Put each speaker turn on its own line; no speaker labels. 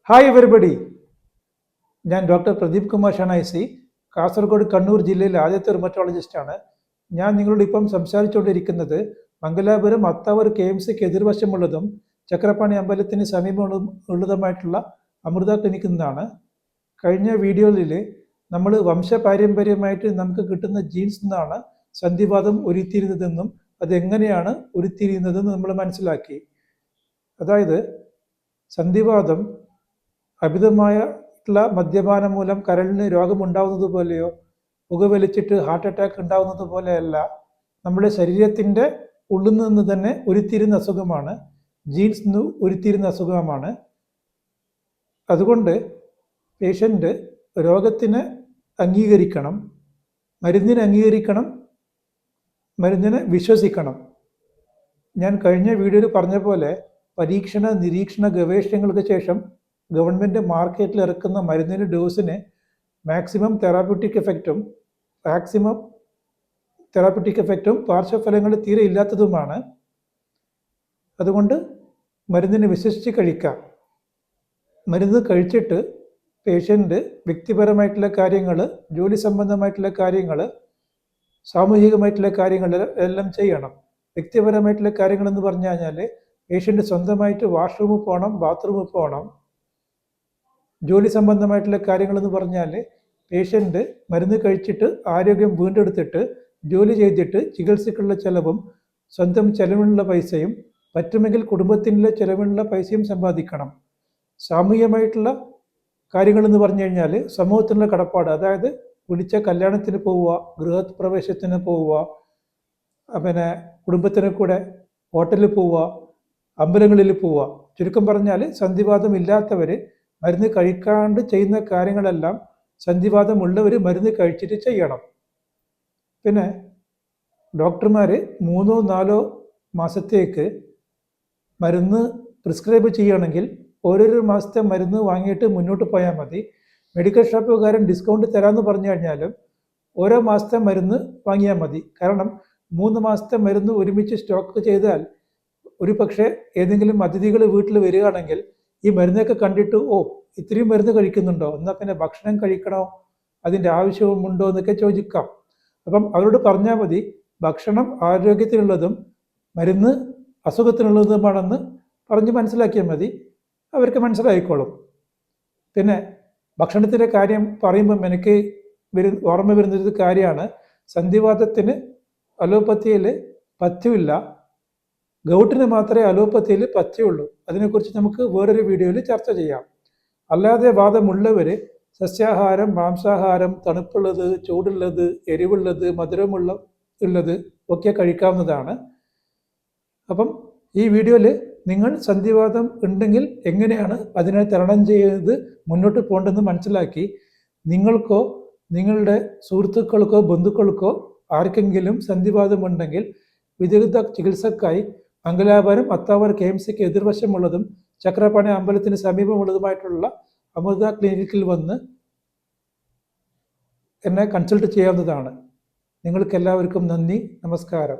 Hi everybody, ഞാൻ doctor Pradeep Kumar ഷണൈസി, Kasaragod Kannur ജില്ലയിലെ ആദ്യത്തെ റുമറ്റോളജിസ്റ്റാണ്. ഞാൻ നിങ്ങളോട് ഇപ്പം സംസാരിച്ചുകൊണ്ടിരിക്കുന്നത് മംഗലാപുരം അത്താവൂർ KMCക്ക് എതിർവശമുള്ളതും ചക്രപാണി അമ്പലത്തിന് സമീപമുള്ളതുമായിട്ടുള്ള അമൃത ക്ലിനിക്കിൽ നിന്നാണ്. കഴിഞ്ഞ വീഡിയോയിൽ നമ്മൾ വംശപാരമ്പര്യമായിട്ട് നമുക്ക് കിട്ടുന്ന ജീൻസ് നിന്നാണ് സന്ധിവാതം ഉരുത്തിരിയുന്നതെന്നും അതെങ്ങനെയാണ് ഉരുത്തിരിയുന്നതെന്ന് നമ്മൾ മനസ്സിലാക്കി. അതായത് സന്ധിവാതം അമിതമായിട്ടുള്ള മദ്യപാനം മൂലം കരളിന് രോഗമുണ്ടാവുന്നത് പോലെയോ പുകവലിച്ചിട്ട് ഹാർട്ട് അറ്റാക്ക് ഉണ്ടാവുന്നത് പോലെയല്ല, നമ്മുടെ ശരീരത്തിൻ്റെ ഉള്ളിൽ നിന്ന് തന്നെ ഉരുത്തിരുന്ന അസുഖമാണ്. ജീൻസ് ഉരുത്തിരുന്ന അസുഖമാണ്. അതുകൊണ്ട് പേഷ്യൻ്റ് രോഗത്തിന് അംഗീകരിക്കണം, മരുന്നിനെ അംഗീകരിക്കണം, മരുന്നിനെ വിശ്വസിക്കണം. ഞാൻ കഴിഞ്ഞ വീഡിയോയിൽ പറഞ്ഞ പോലെ പരീക്ഷണ നിരീക്ഷണ ഗവേഷണങ്ങൾക്ക് ശേഷം ഗവൺമെൻറ് മാർക്കറ്റിൽ ഇറക്കുന്ന മരുന്നിൻ്റെ ഡോസിന് മാക്സിമം തെറാപ്യൂട്ടിക് എഫക്റ്റും പാർശ്വഫലങ്ങൾ തീരെ ഇല്ലാത്തതുമാണ്. അതുകൊണ്ട് മരുന്നിനെ വിശ്വസിച്ച് കഴിക്കാം. മരുന്ന് കഴിച്ചിട്ട് പേഷ്യൻ്റ് വ്യക്തിപരമായിട്ടുള്ള കാര്യങ്ങൾ, ജോലി സംബന്ധമായിട്ടുള്ള കാര്യങ്ങൾ, സാമൂഹികമായിട്ടുള്ള കാര്യങ്ങൾ എല്ലാം ചെയ്യണം. വ്യക്തിപരമായിട്ടുള്ള കാര്യങ്ങളെന്ന് പറഞ്ഞു കഴിഞ്ഞാൽ പേഷ്യൻ്റ് സ്വന്തമായിട്ട് വാഷ്റൂമിൽ പോകണം, ബാത്റൂമിൽ പോകണം. ജോലി സംബന്ധമായിട്ടുള്ള കാര്യങ്ങളെന്ന് പറഞ്ഞാൽ പേഷ്യൻ്റ് മരുന്ന് കഴിച്ചിട്ട് ആരോഗ്യം വീണ്ടെടുത്തിട്ട് ജോലി ചെയ്തിട്ട് ചികിത്സയ്ക്കുള്ള ചിലവും സ്വന്തം ചിലവിനുള്ള പൈസയും പറ്റുമെങ്കിൽ കുടുംബത്തിനുള്ള ചിലവിനുള്ള പൈസയും സമ്പാദിക്കണം. സാമൂഹികമായിട്ടുള്ള കാര്യങ്ങളെന്ന് പറഞ്ഞു കഴിഞ്ഞാൽ സമൂഹത്തിനുള്ള കടപ്പാട്, അതായത് വിളിച്ച കല്യാണത്തിന് പോവുക, ഗൃഹപ്രവേശത്തിന് പോവുക, പിന്നെ കുടുംബത്തിന് കൂടെ ഹോട്ടലിൽ പോവുക, അമ്പലങ്ങളിൽ പോവുക. ചുരുക്കം പറഞ്ഞാൽ സന്ധിവാതം ഇല്ലാത്തവർ മരുന്ന് കഴിക്കാണ്ട് ചെയ്യുന്ന കാര്യങ്ങളെല്ലാം സന്ധിവാതമുള്ളവർ മരുന്ന് കഴിച്ചിട്ട് ചെയ്യണം. പിന്നെ ഡോക്ടർമാർ 3-4 മാസത്തേക്ക് മരുന്ന് പ്രിസ്ക്രൈബ് ചെയ്യുകയാണെങ്കിൽ ഓരോരോ മാസത്തെ മരുന്ന് വാങ്ങിയിട്ട് മുന്നോട്ട് പോയാൽ മതി. മെഡിക്കൽ ഷോപ്പുകാരൻ ഡിസ്കൗണ്ട് തരാമെന്ന് പറഞ്ഞു കഴിഞ്ഞാലും ഓരോ മാസത്തെ മരുന്ന് വാങ്ങിയാൽ മതി. കാരണം 3 മാസത്തെ മരുന്ന് ഒരുമിച്ച് സ്റ്റോക്ക് ചെയ്താൽ ഒരു പക്ഷേ ഏതെങ്കിലും അതിഥികൾ വീട്ടിൽ വരികയാണെങ്കിൽ ഈ മരുന്നൊക്കെ കണ്ടിട്ട് ഇത്രയും മരുന്ന് കഴിക്കുന്നുണ്ടോ, എന്നാൽ പിന്നെ ഭക്ഷണം കഴിക്കണോ, അതിൻ്റെ ആവശ്യമുണ്ടോ എന്നൊക്കെ ചോദിക്കാം. അപ്പം അവരോട് പറഞ്ഞാൽ മതി, ഭക്ഷണം ആരോഗ്യത്തിനുള്ളതും മരുന്ന് അസുഖത്തിനുള്ളതുമാണെന്ന് പറഞ്ഞ് മനസ്സിലാക്കിയാൽ മതി. അവർക്ക് മനസ്സിലായിക്കോളും. പിന്നെ ഭക്ഷണത്തിൻ്റെ കാര്യം പറയുമ്പം എനിക്ക് ഓർമ്മ വരുന്നൊരു കാര്യമാണ്, സന്ധിവാതത്തിന് അലോപ്പത്തിയിൽ പഥ്യമില്ല, ഗൗട്ടിന് മാത്രമേ അലോപ്പത്തിയിൽ പഥ്യമുള്ളൂ. അതിനെക്കുറിച്ച് നമുക്ക് വേറൊരു വീഡിയോയിൽ ചർച്ച ചെയ്യാം. അല്ലാതെ വാദമുള്ളവർ സസ്യാഹാരം, മാംസാഹാരം, തണുപ്പുള്ളത്, ചൂടുള്ളത്, എരിവുള്ളത്, മധുരമുള്ളത് ഒക്കെ കഴിക്കാവുന്നതാണ്. അപ്പം ഈ വീഡിയോയിൽ നിങ്ങൾ സന്ധിവാതം ഉണ്ടെങ്കിൽ എങ്ങനെയാണ് അതിനെ തരണം ചെയ്ത് മുന്നോട്ട് പോകേണ്ടതെന്ന് മനസ്സിലാക്കി, നിങ്ങൾക്കോ നിങ്ങളുടെ സുഹൃത്തുക്കൾക്കോ ബന്ധുക്കൾക്കോ ആർക്കെങ്കിലും സന്ധിവാതമുണ്ടെങ്കിൽ വിദഗ്ധ ചികിത്സക്കായി മംഗലാപുരം അത്താവൂർ KMCക്ക് എതിർവശമുള്ളതും ചക്രപാണി അമ്പലത്തിന് സമീപമുള്ളതുമായിട്ടുള്ള അമൃത ക്ലിനിക്കിൽ വന്ന് എന്നെ കൺസൾട്ട് ചെയ്യാവുന്നതാണ്. നിങ്ങൾക്കെല്ലാവർക്കും നന്ദി, നമസ്കാരം.